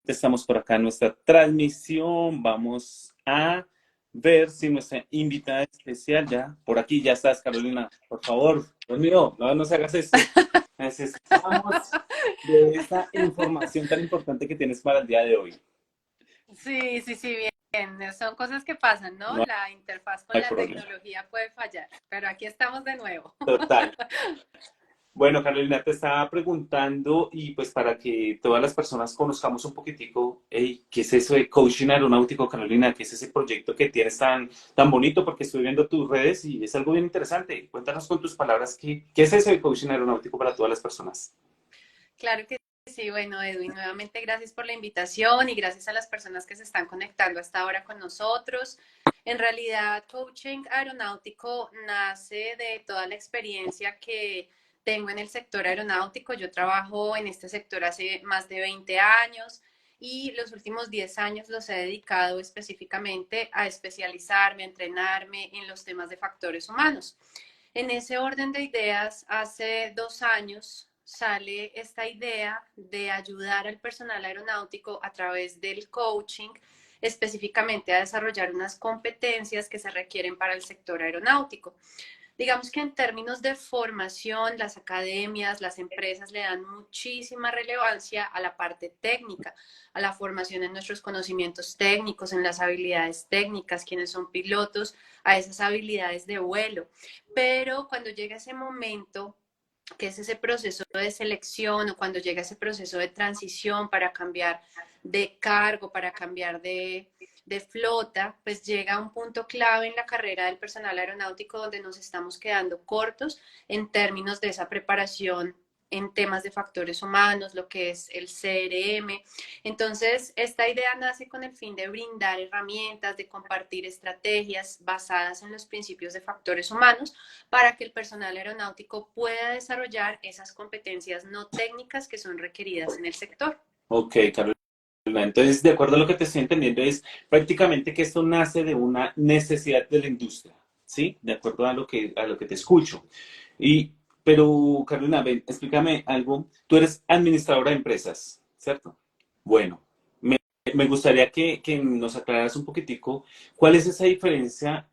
Estamos por acá en nuestra transmisión. Vamos a ver si nuestra invitada especial ya, por aquí ya estás, Carolina. Por favor, Dios mío, no nos hagas esto. Necesitamos de esta información tan importante que tienes para el día de hoy. Sí, sí, sí, bien. Son cosas que pasan, ¿no? No La interfaz con hay la problema. tecnología puede fallar, pero aquí estamos de nuevo. Total. Bueno, Carolina, te estaba preguntando y pues para que todas las personas conozcamos un poquitico, hey, ¿qué es eso de coaching aeronáutico, Carolina? ¿Qué es ese proyecto que tienes tan bonito? Porque estoy viendo tus redes y es algo bien interesante. Cuéntanos con tus palabras, ¿qué es eso de coaching aeronáutico para todas las personas? Claro que sí, bueno, Edwin, nuevamente gracias por la invitación y gracias a las personas que se están conectando hasta ahora con nosotros. En realidad, coaching aeronáutico nace de toda la experiencia que tengo en el sector aeronáutico. Yo trabajo en este sector hace más de 20 años y los últimos 10 años los he dedicado específicamente a especializarme, a entrenarme en los temas de factores humanos. En ese orden de ideas, hace 2 años sale esta idea de ayudar al personal aeronáutico a través del coaching, específicamente a desarrollar unas competencias que se requieren para el sector aeronáutico. Digamos que en términos de formación, las academias, las empresas le dan muchísima relevancia a la parte técnica, a la formación en nuestros conocimientos técnicos, en las habilidades técnicas, quienes son pilotos, a esas habilidades de vuelo. Pero cuando llega ese momento, que es ese proceso de selección o cuando llega ese proceso de transición para cambiar de cargo, para cambiar de flota, pues llega un punto clave en la carrera del personal aeronáutico donde nos estamos quedando cortos en términos de esa preparación en temas de factores humanos, lo que es el CRM. Entonces, esta idea nace con el fin de brindar herramientas, de compartir estrategias basadas en los principios de factores humanos para que el personal aeronáutico pueda desarrollar esas competencias no técnicas que son requeridas en el sector. Ok, Carolina. Entonces, de acuerdo a lo que te estoy entendiendo, es prácticamente que esto nace de una necesidad de la industria, ¿sí? De acuerdo a lo que te escucho. Y, pero, Carolina, ven, explícame algo. Tú eres administradora de empresas, ¿cierto? Bueno, me gustaría que nos aclararas un poquitico cuál es esa diferencia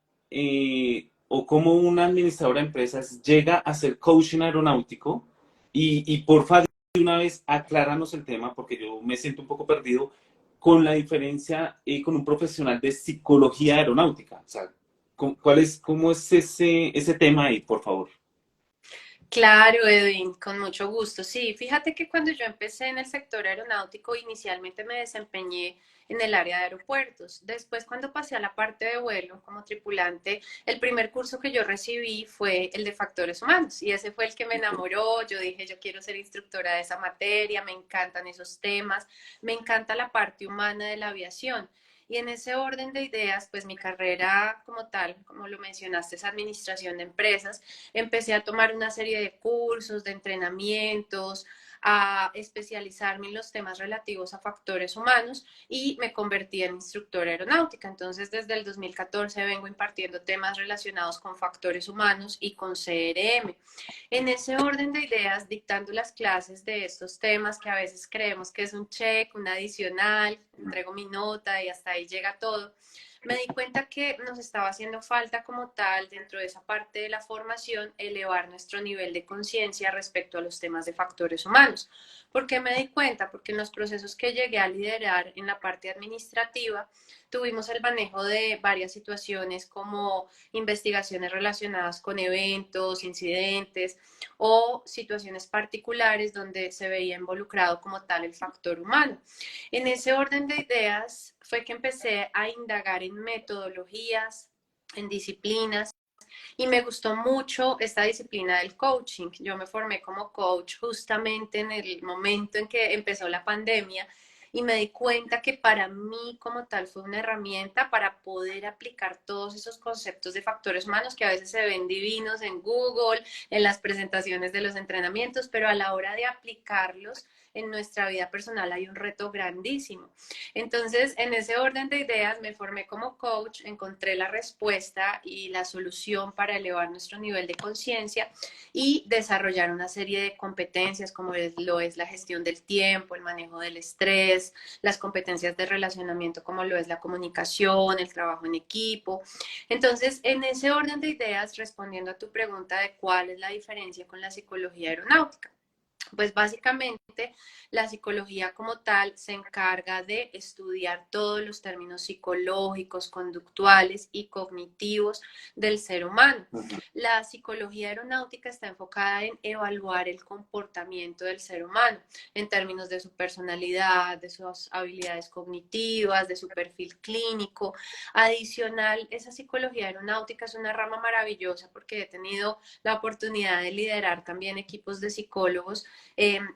o cómo una administradora de empresas llega a ser coaching aeronáutico y por favor, de una vez acláranos el tema porque yo me siento un poco perdido con la diferencia con un profesional de psicología aeronáutica. O sea, cómo es ese tema ahí, por favor? Claro, Edwin, con mucho gusto. Sí, fíjate que cuando yo empecé en el sector aeronáutico, inicialmente me desempeñé en el área de aeropuertos. Después, cuando pasé a la parte de vuelo como tripulante, el primer curso que yo recibí fue el de factores humanos y ese fue el que me enamoró. Yo dije, yo quiero ser instructora de esa materia, me encantan esos temas, me encanta la parte humana de la aviación. Y en ese orden de ideas, pues mi carrera como tal, como lo mencionaste, es administración de empresas. Empecé a tomar una serie de cursos, de entrenamientos, a especializarme en los temas relativos a factores humanos y me convertí en instructora aeronáutica. Entonces, desde el 2014 vengo impartiendo temas relacionados con factores humanos y con CRM. En ese orden de ideas, dictando las clases de estos temas que a veces creemos que es un check, un adicional, entrego mi nota y hasta ahí llega todo, me di cuenta que nos estaba haciendo falta como tal, dentro de esa parte de la formación, elevar nuestro nivel de conciencia respecto a los temas de factores humanos. ¿Por qué me di cuenta? Porque en los procesos que llegué a liderar en la parte administrativa, tuvimos el manejo de varias situaciones como investigaciones relacionadas con eventos, incidentes o situaciones particulares donde se veía involucrado como tal el factor humano. En ese orden de ideas fue que empecé a indagar en metodologías, en disciplinas, y me gustó mucho esta disciplina del coaching. Yo me formé como coach justamente en el momento en que empezó la pandemia y me di cuenta que para mí como tal fue una herramienta para poder aplicar todos esos conceptos de factores humanos que a veces se ven divinos en Google, en las presentaciones de los entrenamientos, pero a la hora de aplicarlos en nuestra vida personal hay un reto grandísimo. Entonces, en ese orden de ideas, me formé como coach, encontré la respuesta y la solución para elevar nuestro nivel de conciencia y desarrollar una serie de competencias como lo es la gestión del tiempo, el manejo del estrés, las competencias de relacionamiento como lo es la comunicación, el trabajo en equipo. Entonces, en ese orden de ideas, respondiendo a tu pregunta de cuál es la diferencia con la psicología aeronáutica. Pues básicamente la psicología como tal se encarga de estudiar todos los términos psicológicos, conductuales y cognitivos del ser humano. Ujú. La psicología aeronáutica está enfocada en evaluar el comportamiento del ser humano en términos de su personalidad, de sus habilidades cognitivas, de su perfil clínico. Adicional, esa psicología aeronáutica es una rama maravillosa porque he tenido la oportunidad de liderar también equipos de psicólogos.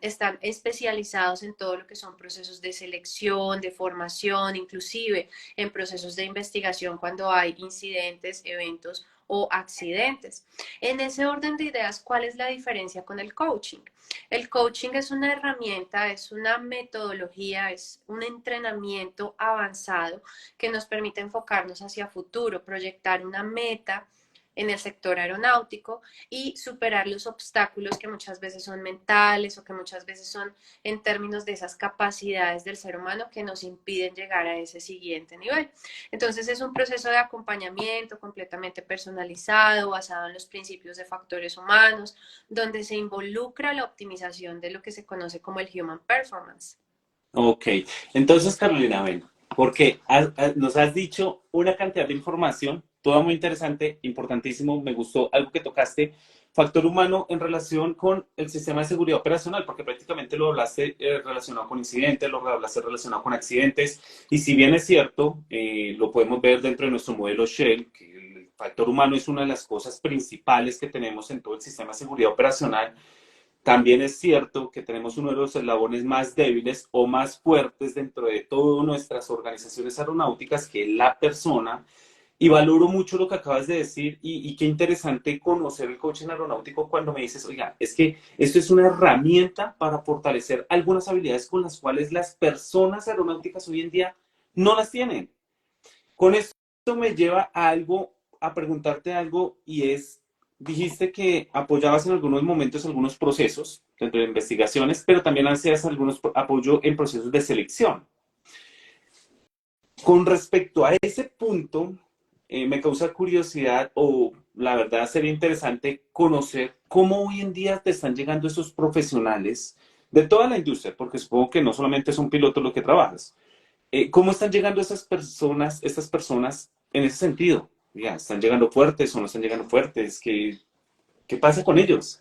Están especializados en todo lo que son procesos de selección, de formación, inclusive en procesos de investigación cuando hay incidentes, eventos o accidentes. En ese orden de ideas, ¿cuál es la diferencia con el coaching? El coaching es una herramienta, es una metodología, es un entrenamiento avanzado que nos permite enfocarnos hacia futuro, proyectar una meta en el sector aeronáutico y superar los obstáculos que muchas veces son mentales o que muchas veces son en términos de esas capacidades del ser humano que nos impiden llegar a ese siguiente nivel. Entonces es un proceso de acompañamiento completamente personalizado, basado en los principios de factores humanos, donde se involucra la optimización de lo que se conoce como el human performance. Ok, entonces Carolina, ven, porque nos has dicho una cantidad de información, toda muy interesante, importantísimo, me gustó algo que tocaste, factor humano en relación con el sistema de seguridad operacional, porque prácticamente lo hablaste relacionado con incidentes, lo hablaste relacionado con accidentes, y si bien es cierto, lo podemos ver dentro de nuestro modelo Shell, que el factor humano es una de las cosas principales que tenemos en todo el sistema de seguridad operacional. También es cierto que tenemos uno de los eslabones más débiles o más fuertes dentro de todas nuestras organizaciones aeronáuticas, que es la persona. Y valoro mucho lo que acabas de decir y qué interesante conocer el coaching aeronáutico cuando me dices, oiga, es que esto es una herramienta para fortalecer algunas habilidades con las cuales las personas aeronáuticas hoy en día no las tienen. Con esto me lleva a algo, a preguntarte algo y es, dijiste que apoyabas en algunos momentos algunos procesos dentro de investigaciones, pero también hacías algunos apoyo en procesos de selección. Con respecto a ese punto, me causa curiosidad o la verdad sería interesante conocer cómo hoy en día te están llegando esos profesionales de toda la industria, porque supongo que no solamente son pilotos los que trabajas. ¿Cómo están llegando estas personas en ese sentido? Ya, ¿están llegando fuertes o no están llegando fuertes? ¿Qué pasa con ellos?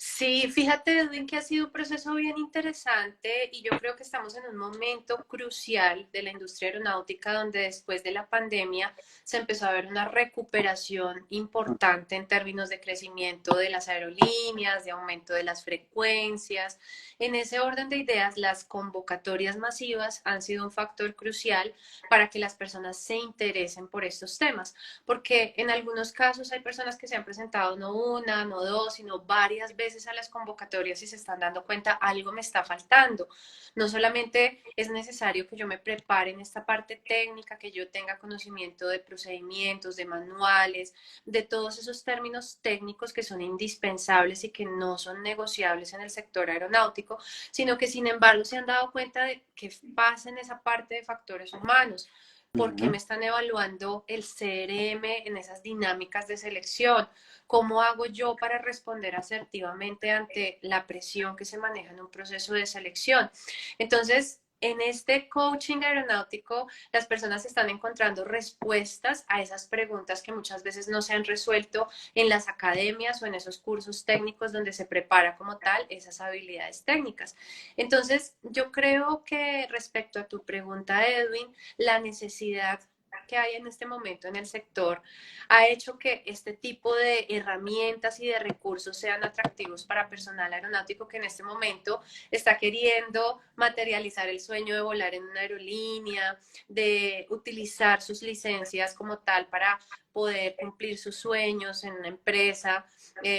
Sí, fíjate, Edwin, que ha sido un proceso bien interesante y yo creo que estamos en un momento crucial de la industria aeronáutica donde después de la pandemia se empezó a ver una recuperación importante en términos de crecimiento de las aerolíneas, de aumento de las frecuencias. En ese orden de ideas, las convocatorias masivas han sido un factor crucial para que las personas se interesen por estos temas, porque en algunos casos hay personas que se han presentado no una, no dos, sino varias veces a las convocatorias y se están dando cuenta, algo me está faltando. No solamente es necesario que yo me prepare en esta parte técnica, que yo tenga conocimiento de procedimientos, de manuales, de todos esos términos técnicos que son indispensables y que no son negociables en el sector aeronáutico, sino que sin embargo se han dado cuenta de que pasa en esa parte de factores humanos. ¿Por qué me Ujú. están evaluando el CRM en esas dinámicas de selección? ¿Cómo hago yo para responder asertivamente ante la presión que se maneja en un proceso de selección? Entonces, en este coaching aeronáutico, las personas están encontrando respuestas a esas preguntas que muchas veces no se han resuelto en las academias o en esos cursos técnicos donde se prepara como tal esas habilidades técnicas. Entonces, yo creo que respecto a tu pregunta, Edwin, la necesidad que hay en este momento en el sector ha hecho que este tipo de herramientas y de recursos sean atractivos para personal aeronáutico que en este momento está queriendo materializar el sueño de volar en una aerolínea, de utilizar sus licencias como tal para poder cumplir sus sueños en una empresa,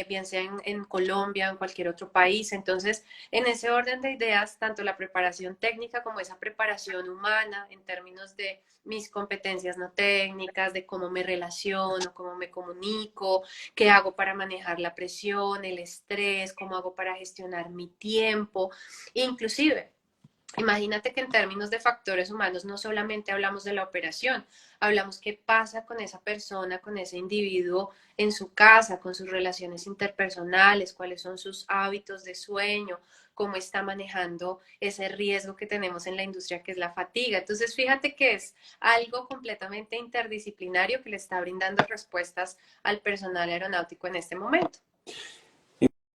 bien sea en Colombia o en cualquier otro país. Entonces, en ese orden de ideas, tanto la preparación técnica como esa preparación humana en términos de mis competencias no técnicas, de cómo me relaciono, cómo me comunico, qué hago para manejar la presión, el estrés, cómo hago para gestionar mi tiempo, inclusive. Imagínate que en términos de factores humanos no solamente hablamos de la operación, hablamos qué pasa con esa persona, con ese individuo en su casa, con sus relaciones interpersonales, cuáles son sus hábitos de sueño, cómo está manejando ese riesgo que tenemos en la industria que es la fatiga. Entonces, fíjate que es algo completamente interdisciplinario que le está brindando respuestas al personal aeronáutico en este momento.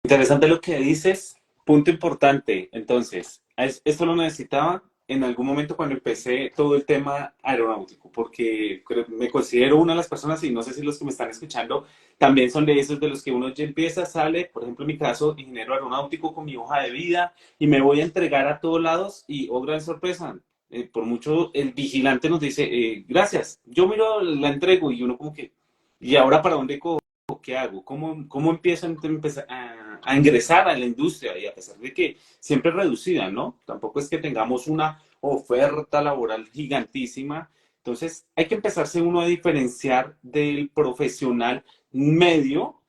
Interesante lo que dices. Punto importante. Entonces, esto lo necesitaba en algún momento cuando empecé todo el tema aeronáutico, porque me considero una de las personas, y no sé si los que me están escuchando también son de esos de los que uno ya empieza, sale, por ejemplo, en mi caso, ingeniero aeronáutico con mi hoja de vida, y me voy a entregar a todos lados, y oh, gran sorpresa. Por mucho el vigilante nos dice, gracias, yo miro, la entrego, y uno como que, ¿y ahora para dónde cojo? ¿Qué hago? ¿Cómo empiezo a ingresar a la industria? Y a pesar de que siempre es reducida, ¿no? Tampoco es que tengamos una oferta laboral gigantísima. Entonces, hay que empezarse uno a diferenciar del profesional medio.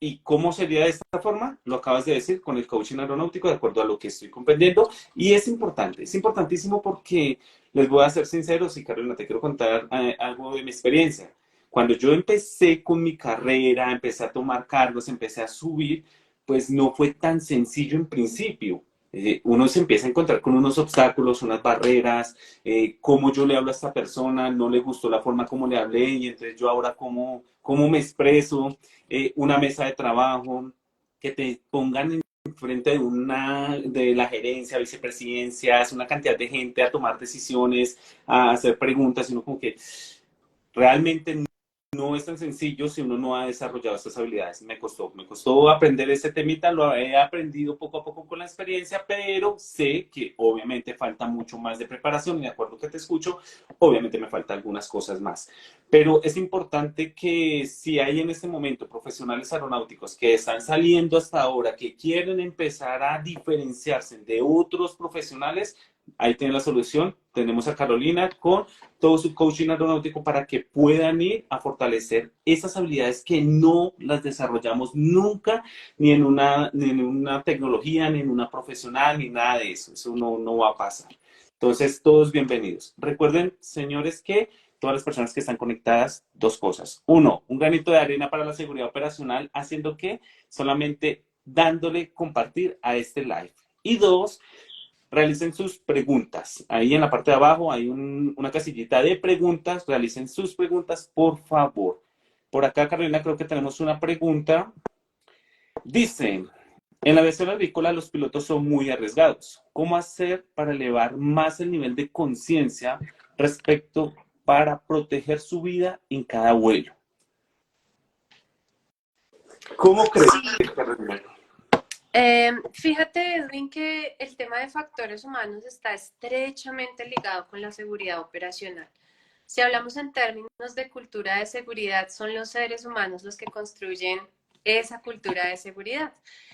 ¿Y cómo sería de esta forma? Lo acabas de decir con el coaching aeronáutico, de acuerdo a lo que estoy comprendiendo. Y es importante, es importantísimo porque les voy a ser sinceros y Carolina, te quiero contar algo de mi experiencia. Cuando yo empecé con mi carrera, empecé a tomar cargos, empecé a subir, pues no fue tan sencillo en principio. Uno se empieza a encontrar con unos obstáculos, unas barreras, cómo yo le hablo a esta persona, no le gustó la forma como le hablé y entonces yo ahora cómo me expreso, una mesa de trabajo, que te pongan en frente de la gerencia, vicepresidencias, una cantidad de gente a tomar decisiones, a hacer preguntas, y uno como que realmente no es tan sencillo si uno no ha desarrollado estas habilidades. Me costó aprender este temita, lo he aprendido poco a poco con la experiencia, pero sé que obviamente falta mucho más de preparación y de acuerdo que te escucho, obviamente me faltan algunas cosas más. Pero es importante que si hay en este momento profesionales aeronáuticos que están saliendo hasta ahora, que quieren empezar a diferenciarse de otros profesionales, ahí tienen la solución. Tenemos a Carolina con todo su coaching aeronáutico para que puedan ir a fortalecer esas habilidades que no las desarrollamos nunca, ni en una tecnología, ni en una profesional, ni nada de eso. Eso no va a pasar. Entonces, todos bienvenidos. Recuerden, señores, que todas las personas que están conectadas, dos cosas. Uno, un granito de arena para la seguridad operacional, haciendo que solamente dándole compartir a este live. Y dos, realicen sus preguntas. Ahí en la parte de abajo hay una casillita de preguntas. Realicen sus preguntas, por favor. Por acá, Carolina, creo que tenemos una pregunta. Dice, en la aviación agrícola los pilotos son muy arriesgados. ¿Cómo hacer para elevar más el nivel de conciencia respecto para proteger su vida en cada vuelo? ¿Cómo crees, Sí, Carolina? fíjate, Edwin, que el tema de factores humanos está estrechamente ligado con la seguridad operacional. Si hablamos en términos de cultura de seguridad, son los seres humanos los que construyen esa cultura de seguridad.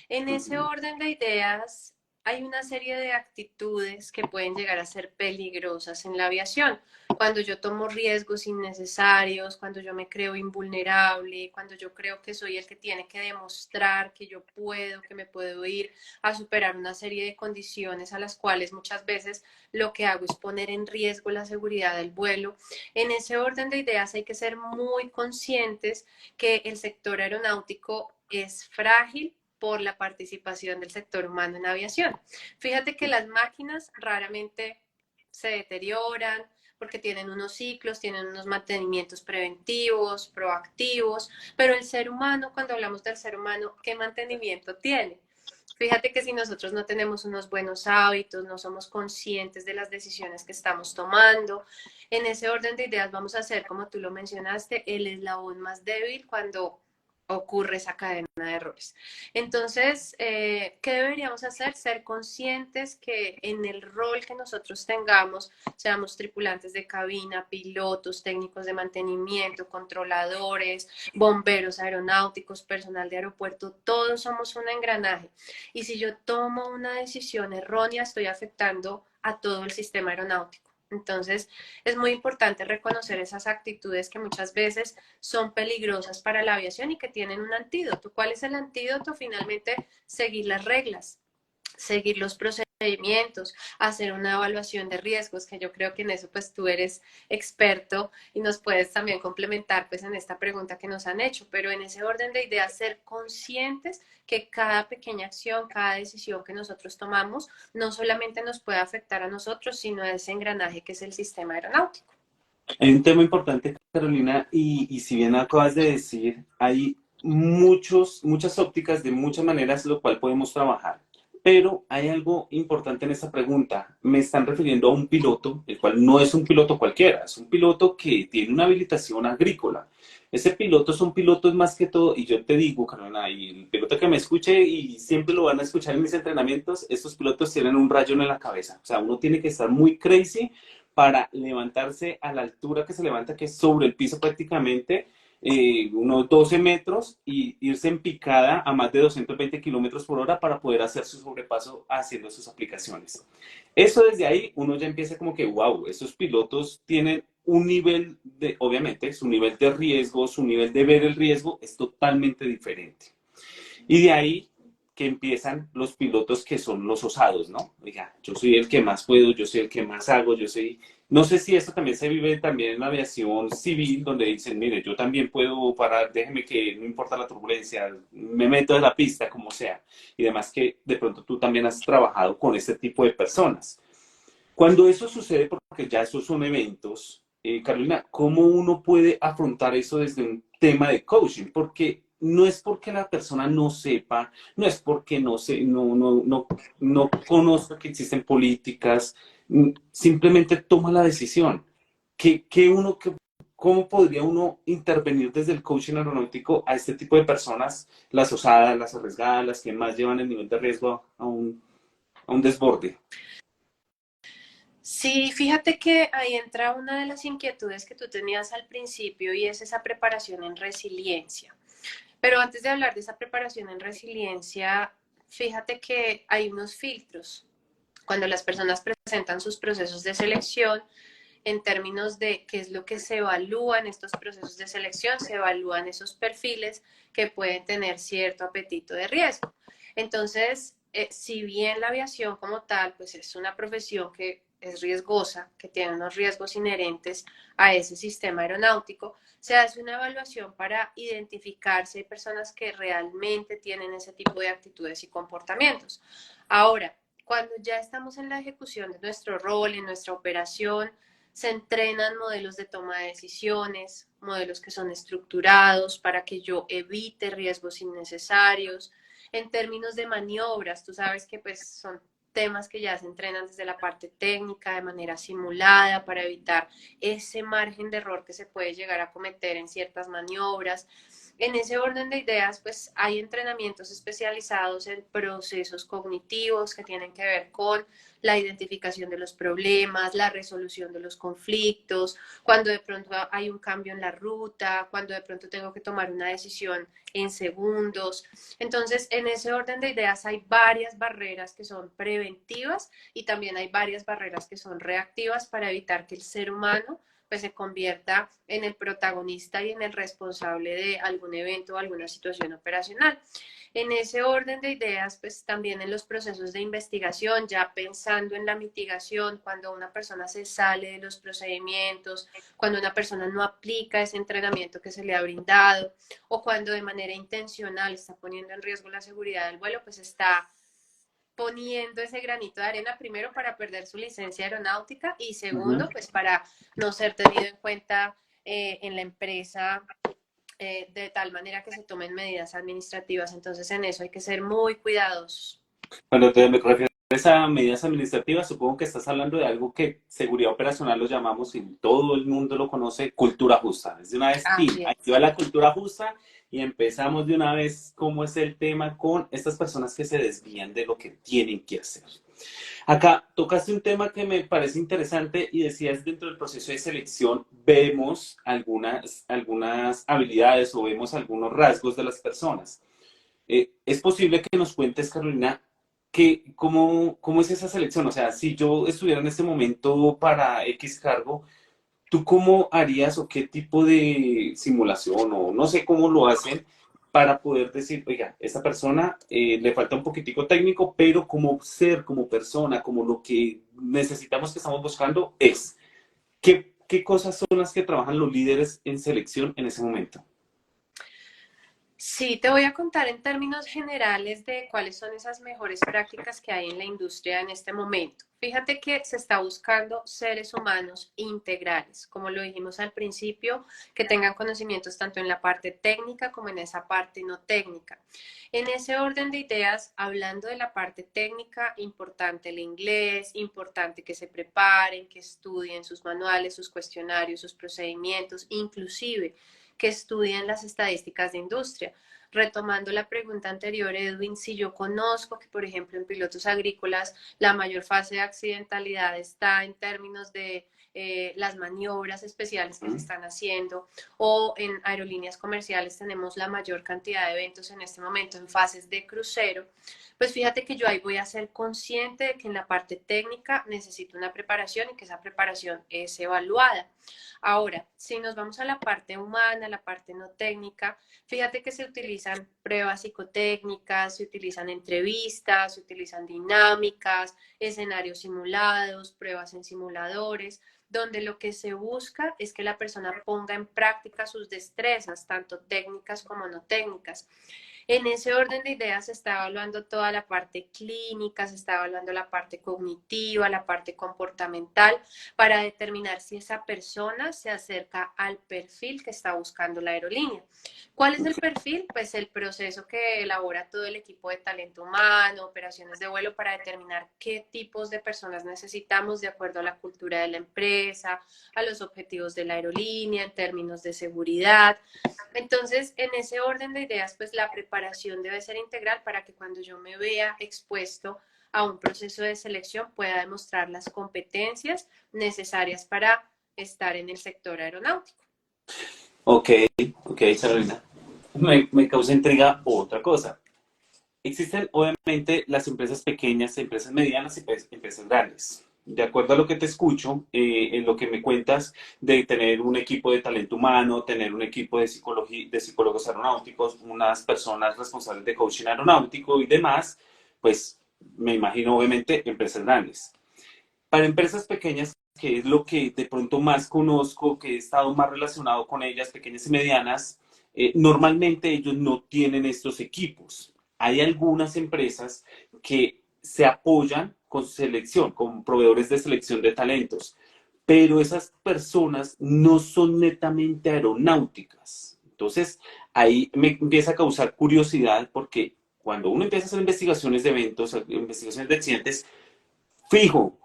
En ese orden de ideas, hay una serie de actitudes que pueden llegar a ser peligrosas en la aviación. Cuando yo tomo riesgos innecesarios, cuando yo me creo invulnerable, cuando yo creo que soy el que tiene que demostrar que yo puedo, que me puedo ir a superar una serie de condiciones a las cuales muchas veces lo que hago es poner en riesgo la seguridad del vuelo. En ese orden de ideas hay que ser muy conscientes que el sector aeronáutico es frágil por la participación del sector humano en aviación. Fíjate que las máquinas raramente se deterioran porque tienen unos ciclos, tienen unos mantenimientos preventivos, proactivos, pero el ser humano, cuando hablamos del ser humano, ¿qué mantenimiento tiene? Fíjate que si nosotros no tenemos unos buenos hábitos, no somos conscientes de las decisiones que estamos tomando, en ese orden de ideas vamos a ser, como tú lo mencionaste, el eslabón más débil cuando ocurre esa cadena de errores. Entonces, ¿qué deberíamos hacer? Ser conscientes que en el rol que nosotros tengamos, seamos tripulantes de cabina, pilotos, técnicos de mantenimiento, controladores, bomberos aeronáuticos, personal de aeropuerto, todos somos un engranaje. Y si yo tomo una decisión errónea, estoy afectando a todo el sistema aeronáutico. Entonces, es muy importante reconocer esas actitudes que muchas veces son peligrosas para la aviación y que tienen un antídoto. ¿Cuál es el antídoto? Finalmente, seguir las reglas, seguir los procedimientos, hacer una evaluación de riesgos, que yo creo que en eso pues tú eres experto y nos puedes también complementar pues en esta pregunta que nos han hecho, pero en ese orden de ideas ser conscientes que cada pequeña acción, cada decisión que nosotros tomamos no solamente nos puede afectar a nosotros, sino a ese engranaje que es el sistema aeronáutico. Hay un tema importante, Carolina, y si bien acabas de decir, hay muchas ópticas de muchas maneras lo cual podemos trabajar. Pero hay algo importante en esta pregunta. Me están refiriendo a un piloto, el cual no es un piloto cualquiera, es un piloto que tiene una habilitación agrícola. Ese piloto son pilotos más que todo, y yo te digo, Carolina, y el piloto que me escuche y siempre lo van a escuchar en mis entrenamientos, estos pilotos tienen un rayón en la cabeza. O sea, uno tiene que estar muy crazy para levantarse a la altura que se levanta, que es sobre el piso prácticamente, unos 12 metros, y irse en picada a más de 220 kilómetros por hora para poder hacer su sobrepaso haciendo sus aplicaciones. Eso desde ahí uno ya empieza como que, wow, esos pilotos tienen un nivel de, obviamente, su nivel de riesgo, su nivel de ver el riesgo es totalmente diferente. Y de ahí que empiezan los pilotos que son los osados, ¿no? Oiga, yo soy el que más puedo, yo soy el que más hago, yo soy... No sé si esto también se vive también en la aviación civil, donde dicen, mire, yo también puedo parar, déjeme que no importa la turbulencia, me meto de la pista, como sea. Y además que de pronto tú también has trabajado con este tipo de personas. Cuando eso sucede, porque ya esos son eventos, Carolina, ¿cómo uno puede afrontar eso desde un tema de coaching? Porque no es porque la persona no sepa, no es porque no conozca que existen políticas, simplemente toma la decisión. ¿Cómo podría uno intervenir desde el coaching aeronáutico a este tipo de personas, las osadas, las arriesgadas, las que más llevan el nivel de riesgo a un desborde? Sí, fíjate que ahí entra una de las inquietudes que tú tenías al principio y es esa preparación en resiliencia. Pero antes de hablar de esa preparación en resiliencia, fíjate que hay unos filtros. Cuando las personas presentan sus procesos de selección, en términos de qué es lo que se evalúa en estos procesos de selección, se evalúan esos perfiles que pueden tener cierto apetito de riesgo. Entonces, si bien la aviación como tal, pues es una profesión que es riesgosa, que tiene unos riesgos inherentes a ese sistema aeronáutico, se hace una evaluación para identificar si hay personas que realmente tienen ese tipo de actitudes y comportamientos. Ahora, cuando ya estamos en la ejecución de nuestro rol, en nuestra operación, se entrenan modelos de toma de decisiones, modelos que son estructurados para que yo evite riesgos innecesarios. En términos de maniobras, tú sabes que pues son temas que ya se entrenan desde la parte técnica de manera simulada para evitar ese margen de error que se puede llegar a cometer en ciertas maniobras. En ese orden de ideas, pues hay entrenamientos especializados en procesos cognitivos que tienen que ver con la identificación de los problemas, la resolución de los conflictos, cuando de pronto hay un cambio en la ruta, cuando de pronto tengo que tomar una decisión en segundos. Entonces, en ese orden de ideas hay varias barreras que son preventivas y también hay varias barreras que son reactivas para evitar que el ser humano pues se convierta en el protagonista y en el responsable de algún evento o alguna situación operacional. En ese orden de ideas, pues también en los procesos de investigación, ya pensando en la mitigación, cuando una persona se sale de los procedimientos, cuando una persona no aplica ese entrenamiento que se le ha brindado, o cuando de manera intencional está poniendo en riesgo la seguridad del vuelo, pues está poniendo ese granito de arena, primero para perder su licencia aeronáutica y Uh -huh. segundo, pues para no ser tenido en cuenta en la empresa de tal manera que se tomen medidas administrativas. Entonces en eso hay que ser muy cuidadosos. Cuando te refieres refieres a medidas administrativas, supongo que estás hablando de algo que seguridad operacional lo llamamos, y todo el mundo lo conoce, cultura justa. Es de una vez, ¡pim! Así Aquí es. va la cultura justa y empezamos de una vez cómo es el tema con estas personas que se desvían de lo que tienen que hacer. Acá tocaste un tema que me parece interesante y decías dentro del proceso de selección vemos algunas habilidades o vemos algunos rasgos de las personas. Es posible que nos cuentes, Carolina, cómo es esa selección. O sea, si yo estuviera en este momento para X cargo, ¿tú cómo harías o qué tipo de simulación o no sé cómo lo hacen para poder decir, oiga, esta persona le falta un poquitico técnico, pero como ser, como persona, como lo que necesitamos que estamos buscando es? ¿Qué cosas son las que trabajan los líderes en selección en ese momento? Sí, te voy a contar en términos generales de cuáles son esas mejores prácticas que hay en la industria en este momento. Fíjate que se está buscando seres humanos integrales, como lo dijimos al principio, que tengan conocimientos tanto en la parte técnica como en esa parte no técnica. En ese orden de ideas, hablando de la parte técnica, importante el inglés, importante que se preparen, que estudien sus manuales, sus cuestionarios, sus procedimientos, inclusive que estudien las estadísticas de industria. Retomando la pregunta anterior, Edwin, si yo conozco que, por ejemplo, en pilotos agrícolas la mayor fase de accidentalidad está en términos de las maniobras especiales que se ¿Mm? están haciendo, o en aerolíneas comerciales tenemos la mayor cantidad de eventos en este momento en fases de crucero, pues fíjate que yo ahí voy a ser consciente de que en la parte técnica necesito una preparación y que esa preparación es evaluada. Ahora, si nos vamos a la parte humana, la parte no técnica, fíjate que se utilizan pruebas psicotécnicas, se utilizan entrevistas, se utilizan dinámicas, escenarios simulados, pruebas en simuladores, donde lo que se busca es que la persona ponga en práctica sus destrezas, tanto técnicas como no técnicas. En ese orden de ideas se está evaluando toda la parte clínica, se está evaluando la parte cognitiva, la parte comportamental, para determinar si esa persona se acerca al perfil que está buscando la aerolínea. ¿Cuál es el perfil? Pues el proceso que elabora todo el equipo de talento humano, operaciones de vuelo, para determinar qué tipos de personas necesitamos de acuerdo a la cultura de la empresa, a los objetivos de la aerolínea en términos de seguridad. Entonces, en ese orden de ideas, pues la preparación debe ser integral para que cuando yo me vea expuesto a un proceso de selección pueda demostrar las competencias necesarias para estar en el sector aeronáutico. Ok, ok, Carolina. Me causa intriga otra cosa. Existen obviamente las empresas pequeñas, empresas medianas y pues, empresas grandes. De acuerdo a lo que te escucho, en lo que me cuentas de tener un equipo de talento humano, tener un equipo de psicología, de psicólogos aeronáuticos, unas personas responsables de coaching aeronáutico y demás, pues me imagino obviamente empresas grandes. Para empresas pequeñas, que es lo que de pronto más conozco, que he estado más relacionado con ellas, pequeñas y medianas, normalmente ellos no tienen estos equipos. Hay algunas empresas que se apoyan con selección, con proveedores de selección de talentos, pero esas personas no son netamente aeronáuticas. Entonces, ahí me empieza a causar curiosidad porque cuando uno empieza a hacer investigaciones de eventos, investigaciones de accidentes, fijo,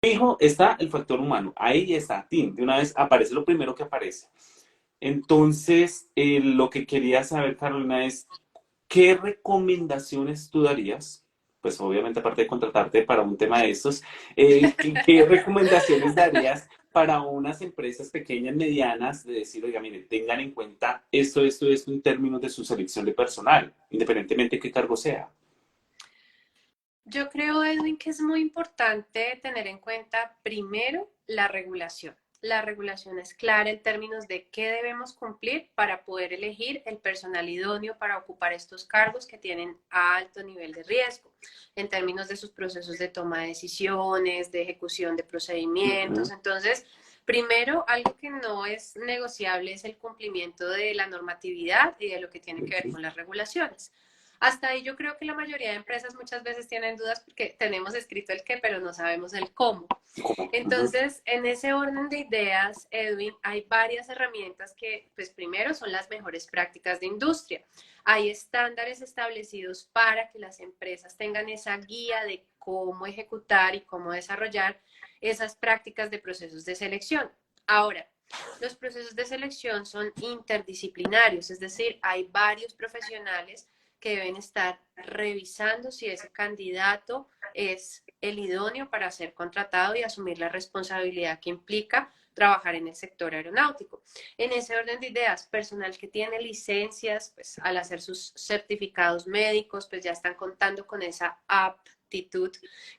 fijo está el factor humano. Ahí está, Tim. De una vez aparece lo primero que aparece. Entonces, lo que quería saber, Carolina, es ¿qué recomendaciones tú darías? Pues obviamente, aparte de contratarte para un tema de estos, ¿qué recomendaciones darías para unas empresas pequeñas, medianas, de decir, oiga, miren, tengan en cuenta esto en términos de su selección de personal, independientemente de qué cargo sea? Yo creo, Edwin, que es muy importante tener en cuenta primero la regulación. La regulación es clara en términos de qué debemos cumplir para poder elegir el personal idóneo para ocupar estos cargos que tienen alto nivel de riesgo, en términos de sus procesos de toma de decisiones, de ejecución de Uh procedimientos. -huh. Entonces, primero, algo que no es negociable es el cumplimiento de la normatividad y de lo que tiene que ver con las regulaciones. Hasta ahí yo creo que la mayoría de empresas muchas veces tienen dudas porque tenemos escrito el qué, pero no sabemos el cómo. ¿Cómo? Uh -huh. Entonces, en ese orden de ideas, Edwin, hay varias herramientas que, pues primero, son las mejores prácticas de industria. Hay estándares establecidos para que las empresas tengan esa guía de cómo ejecutar y cómo desarrollar esas prácticas de procesos de selección. Ahora, los procesos de selección son interdisciplinarios, es decir, hay varios profesionales que deben estar revisando si ese candidato es el idóneo para ser contratado y asumir la responsabilidad que implica trabajar en el sector aeronáutico. En ese orden de ideas, personal que tiene licencias, pues al hacer sus certificados médicos, pues ya están contando con esa aptitud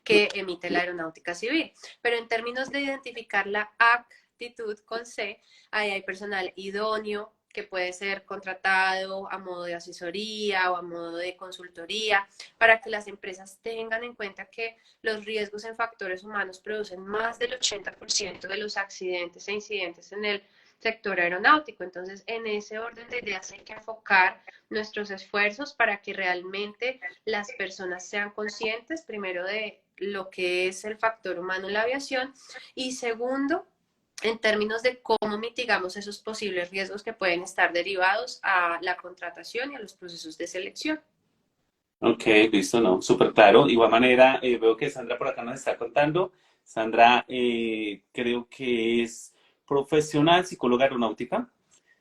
que emite la aeronáutica civil. Pero en términos de identificar la actitud con C, ahí hay personal idóneo que puede ser contratado a modo de asesoría o a modo de consultoría para que las empresas tengan en cuenta que los riesgos en factores humanos producen más del 80% de los accidentes e incidentes en el sector aeronáutico. Entonces, en ese orden de ideas hay que enfocar nuestros esfuerzos para que realmente las personas sean conscientes, primero, de lo que es el factor humano en la aviación y segundo, en términos de cómo mitigamos esos posibles riesgos que pueden estar derivados a la contratación y a los procesos de selección. Ok, listo, no, súper claro. Igual manera, veo que Sandra por acá nos está contando. Sandra, creo que es profesional, psicóloga aeronáutica.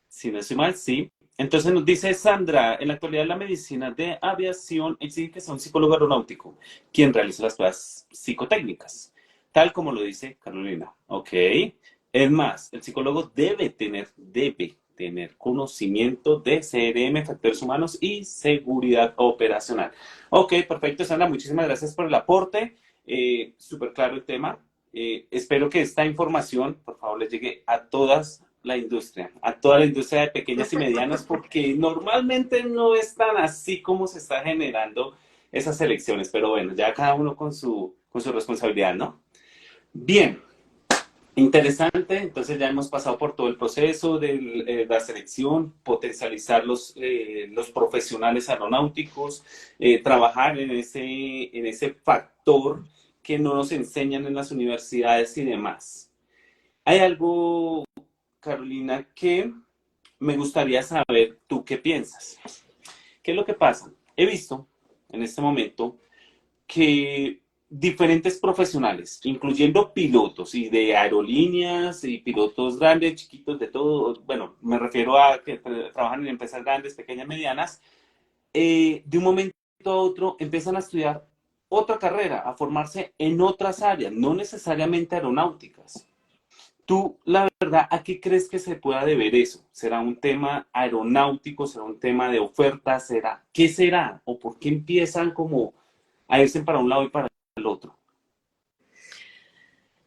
Si no estoy mal, sí. Entonces nos dice Sandra, en la actualidad la medicina de aviación exige que sea un psicólogo aeronáutico quien realice las pruebas psicotécnicas, tal como lo dice Carolina. Ok. Es más, el psicólogo debe tener conocimiento de CRM, factores humanos y seguridad operacional. Ok, perfecto, Sandra, muchísimas gracias por el aporte. Súper claro el tema. Espero que esta información, por favor, les llegue a toda la industria de pequeñas y medianas, porque normalmente no es tan así como se está generando esas elecciones, pero bueno, ya cada uno con su responsabilidad, ¿no? Bien, interesante, entonces ya hemos pasado por todo el proceso de la selección, potencializar los profesionales aeronáuticos, trabajar en ese factor que no nos enseñan en las universidades y demás. Hay algo, Carolina, que me gustaría saber tú qué piensas. ¿Qué es lo que pasa? He visto en este momento que diferentes profesionales, incluyendo pilotos y de aerolíneas y pilotos grandes, chiquitos, de todo, bueno, me refiero a que trabajan en empresas grandes, pequeñas, medianas, de un momento a otro empiezan a estudiar otra carrera, a formarse en otras áreas, no necesariamente aeronáuticas. Tú, la verdad, ¿a qué crees que se pueda deber eso? ¿Será un tema aeronáutico? ¿Será un tema de oferta? ¿Será? ¿Qué será? ¿O por qué empiezan como a irse para un lado y para el otro?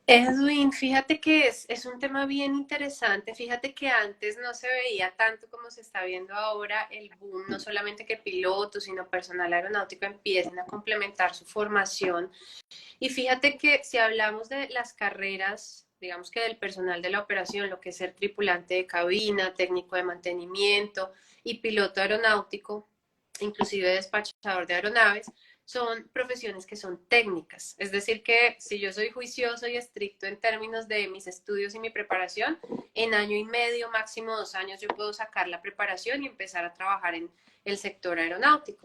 Edwin, fíjate que es un tema bien interesante. Fíjate que antes no se veía tanto como se está viendo ahora el boom, no solamente que pilotos, sino personal aeronáutico empiecen a complementar su formación. Y fíjate que si hablamos de las carreras, digamos que del personal de la operación, lo que es ser tripulante de cabina, técnico de mantenimiento y piloto aeronáutico, inclusive despachador de aeronaves, son profesiones que son técnicas. Es decir, que si yo soy juicioso y estricto en términos de mis estudios y mi preparación, en año y medio, máximo 2 años, yo puedo sacar la preparación y empezar a trabajar en el sector aeronáutico.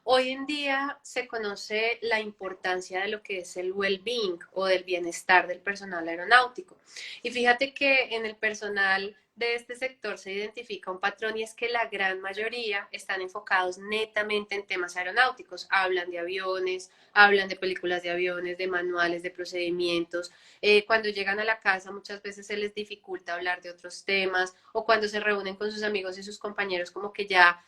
Hoy en día se conoce la importancia de lo que es el well-being o del bienestar del personal aeronáutico. Y fíjate que en el personal de este sector se identifica un patrón y es que la gran mayoría están enfocados netamente en temas aeronáuticos. Hablan de aviones, hablan de películas de aviones, de manuales, de procedimientos. Cuando llegan a la casa muchas veces se les dificulta hablar de otros temas o cuando se reúnen con sus amigos y sus compañeros como que ya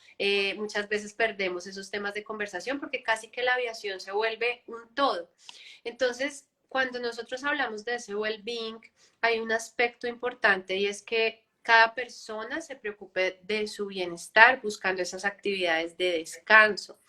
muchas veces perdemos esos temas de conversación porque casi que la aviación se vuelve un todo. Entonces, cuando nosotros hablamos de ese well-being, hay un aspecto importante y es que cada persona se preocupe de su bienestar buscando esas actividades de descanso.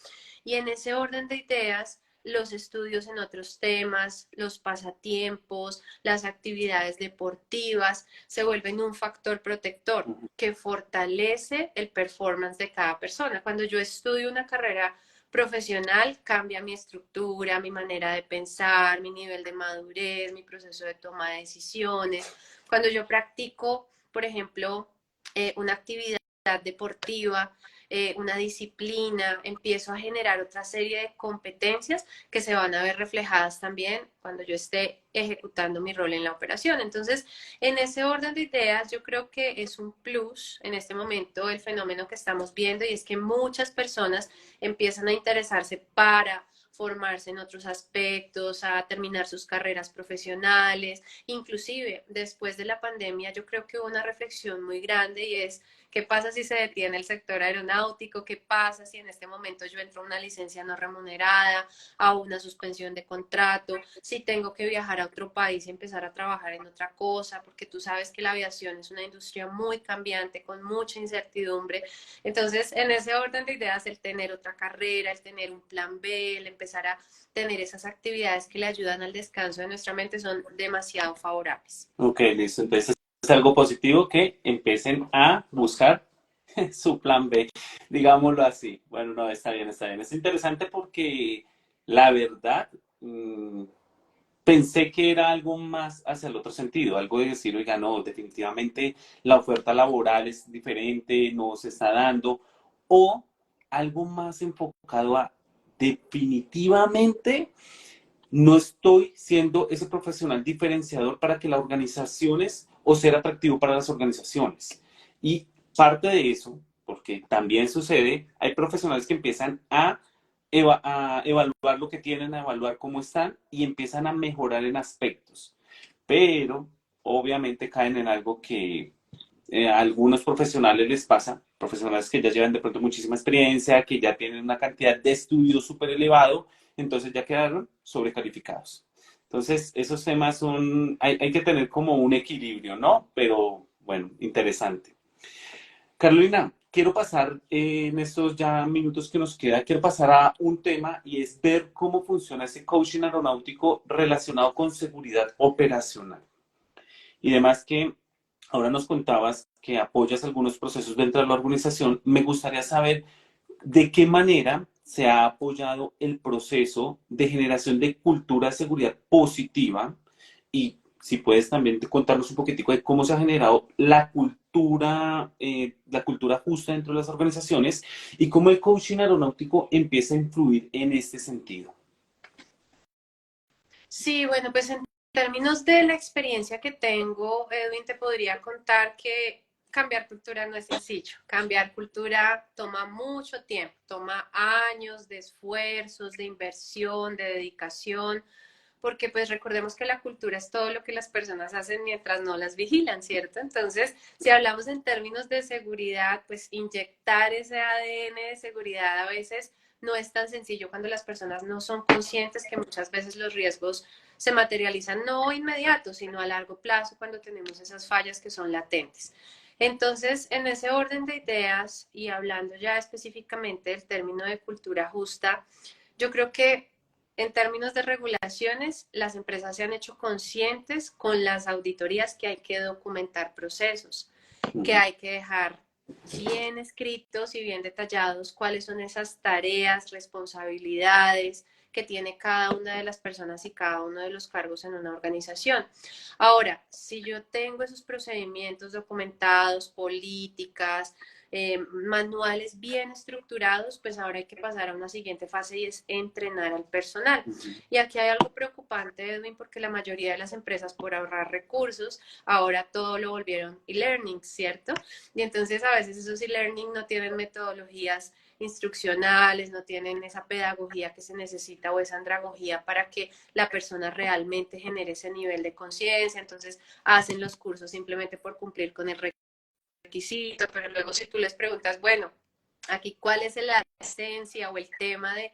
Y en ese orden de ideas, los estudios en otros temas, los pasatiempos, las actividades deportivas se vuelven un factor protector que fortalece el performance de cada persona. Cuando yo estudio una carrera profesional, cambia mi estructura, mi manera de pensar, mi nivel de madurez, mi proceso de toma de decisiones. Cuando yo practico, por ejemplo, una actividad deportiva, una disciplina, empiezo a generar otra serie de competencias que se van a ver reflejadas también cuando yo esté ejecutando mi rol en la operación. Entonces, en ese orden de ideas, yo creo que es un plus en este momento el fenómeno que estamos viendo y es que muchas personas empiezan a interesarse para formarse en otros aspectos, a terminar sus carreras profesionales. Inclusive, después de la pandemia, yo creo que hubo una reflexión muy grande y es, ¿qué pasa si se detiene el sector aeronáutico? ¿Qué pasa si en este momento yo entro a una licencia no remunerada, a una suspensión de contrato? Si tengo que viajar a otro país y empezar a trabajar en otra cosa, porque tú sabes que la aviación es una industria muy cambiante, con mucha incertidumbre. Entonces, en ese orden de ideas, el tener otra carrera, el tener un plan B, el empezar a tener esas actividades que le ayudan al descanso de nuestra mente son demasiado favorables. Ok, listo. Entonces es algo positivo que empiecen a buscar su plan B, digámoslo así. Bueno, no, está bien, está bien. Es interesante porque la verdad, pensé que era algo más hacia el otro sentido, algo de decir, oiga, no, definitivamente la oferta laboral es diferente, no se está dando, o algo más enfocado a definitivamente no estoy siendo ese profesional diferenciador para que las organizaciones o ser atractivo para las organizaciones. Y parte de eso, porque también sucede, hay profesionales que empiezan a evaluar lo que tienen, a evaluar cómo están y empiezan a mejorar en aspectos. Pero obviamente caen en algo que a algunos profesionales les pasa, profesionales que ya llevan de pronto muchísima experiencia, que ya tienen una cantidad de estudios súper elevado, entonces ya quedaron sobrecalificados. Entonces, esos temas son, hay que tener como un equilibrio, ¿no? Pero bueno, interesante. Carolina, quiero pasar en estos ya minutos que nos queda, quiero pasar a un tema y es ver cómo funciona ese coaching aeronáutico relacionado con seguridad operacional. Y además que ahora nos contabas que apoyas algunos procesos dentro de la organización, me gustaría saber de qué manera se ha apoyado el proceso de generación de cultura de seguridad positiva y si puedes también contarnos un poquitico de cómo se ha generado la cultura justa dentro de las organizaciones y cómo el coaching aeronáutico empieza a influir en este sentido. Sí, bueno, pues en términos de la experiencia que tengo, Edwin, te podría contar que cambiar cultura no es sencillo. Cambiar cultura toma mucho tiempo, toma años de esfuerzos, de inversión, de dedicación, porque pues recordemos que la cultura es todo lo que las personas hacen mientras no las vigilan, ¿cierto? Entonces, si hablamos en términos de seguridad, pues inyectar ese ADN de seguridad a veces no es tan sencillo cuando las personas no son conscientes que muchas veces los riesgos se materializan no inmediato, sino a largo plazo cuando tenemos esas fallas que son latentes. Entonces, en ese orden de ideas y hablando ya específicamente del término de cultura justa, yo creo que en términos de regulaciones, las empresas se han hecho conscientes con las auditorías que hay que documentar procesos, que hay que dejar bien escritos y bien detallados cuáles son esas tareas, responsabilidades que tiene cada una de las personas y cada uno de los cargos en una organización. Ahora, si yo tengo esos procedimientos documentados, políticas, manuales bien estructurados, pues ahora hay que pasar a una siguiente fase y es entrenar al personal. Y aquí hay algo preocupante, Edwin, porque la mayoría de las empresas por ahorrar recursos, ahora todo lo volvieron e-learning, ¿cierto? Y entonces a veces esos e-learning no tienen metodologías instruccionales, no tienen esa pedagogía que se necesita o esa andragogía para que la persona realmente genere ese nivel de conciencia, entonces hacen los cursos simplemente por cumplir con el requisito, pero luego si tú les preguntas, bueno, aquí cuál es la esencia o el tema de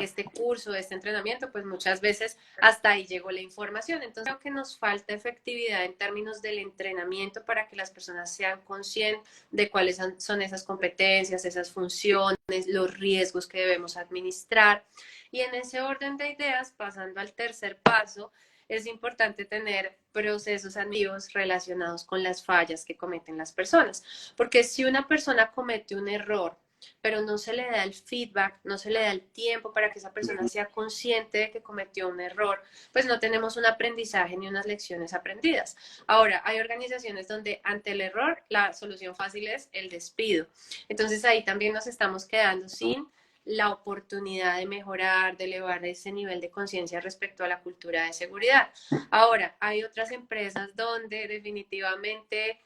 este curso, de este entrenamiento, pues muchas veces hasta ahí llegó la información. Entonces creo que nos falta efectividad en términos del entrenamiento para que las personas sean conscientes de cuáles son esas competencias, esas funciones, los riesgos que debemos administrar. Y en ese orden de ideas, pasando al tercer paso, es importante tener procesos activos relacionados con las fallas que cometen las personas. Porque si una persona comete un error pero no se le da el feedback, no se le da el tiempo para que esa persona sea consciente de que cometió un error, pues no tenemos un aprendizaje ni unas lecciones aprendidas. Ahora, hay organizaciones donde ante el error la solución fácil es el despido. Entonces ahí también nos estamos quedando sin la oportunidad de mejorar, de elevar ese nivel de conciencia respecto a la cultura de seguridad. Ahora, hay otras empresas donde definitivamente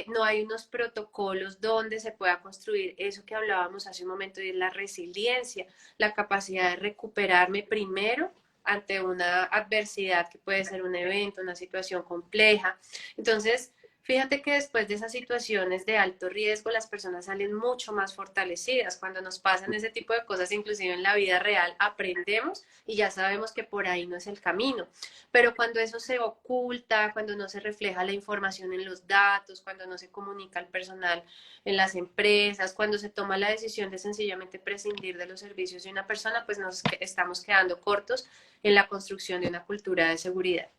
no hay unos protocolos donde se pueda construir eso que hablábamos hace un momento y es la resiliencia, la capacidad de recuperarme primero ante una adversidad que puede ser un evento, una situación compleja. Entonces, fíjate que después de esas situaciones de alto riesgo, las personas salen mucho más fortalecidas. Cuando nos pasan ese tipo de cosas, inclusive en la vida real, aprendemos y ya sabemos que por ahí no es el camino. Pero cuando eso se oculta, cuando no se refleja la información en los datos, cuando no se comunica al personal en las empresas, cuando se toma la decisión de sencillamente prescindir de los servicios de una persona, pues nos estamos quedando cortos en la construcción de una cultura de seguridad.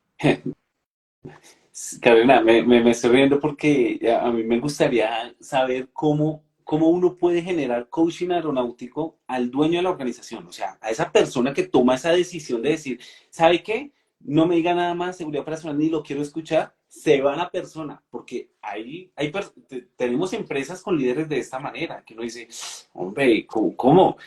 Carolina, me estoy riendo porque a mí me gustaría saber cómo uno puede generar coaching aeronáutico al dueño de la organización, o sea, a esa persona que toma esa decisión de decir, ¿sabe qué? No me diga nada más seguridad operacional ni lo quiero escuchar, se va la persona, porque tenemos empresas con líderes de esta manera, que uno dice, hombre, ¿cómo?